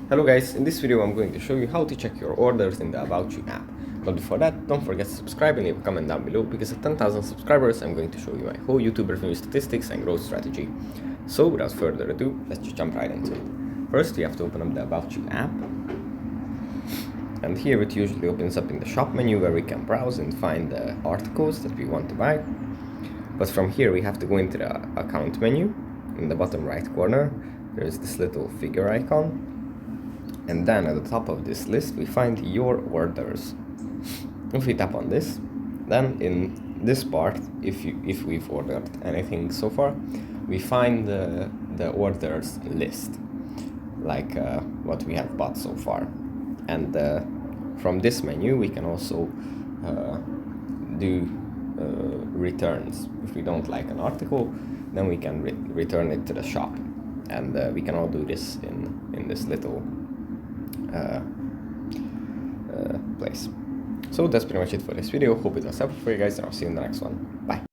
Hello guys, in this video I'm going to show you how to check your orders in the About You app. But before that, don't forget to subscribe and leave a comment down below, because at 10,000 subscribers I'm going to show you my whole YouTube revenue statistics and growth strategy. So without further ado, let's just jump right into it. First we have to open up the About You app. And here it usually opens up in the shop menu, where we can browse and find the articles that we want to buy. But from here we have to go into the account menu. In the bottom right corner there is this little figure icon. And then at the top of this list we find your orders. If we tap on this, then in this part, if we've ordered anything so far, we find the orders list, like what we have bought so far. And from this menu we can also do returns. If we don't like an article, then we can return it to the shop. And we can all do this in this little place. So that's pretty much it for this video. Hope it was helpful for you guys, and I'll see you in the next one. Bye.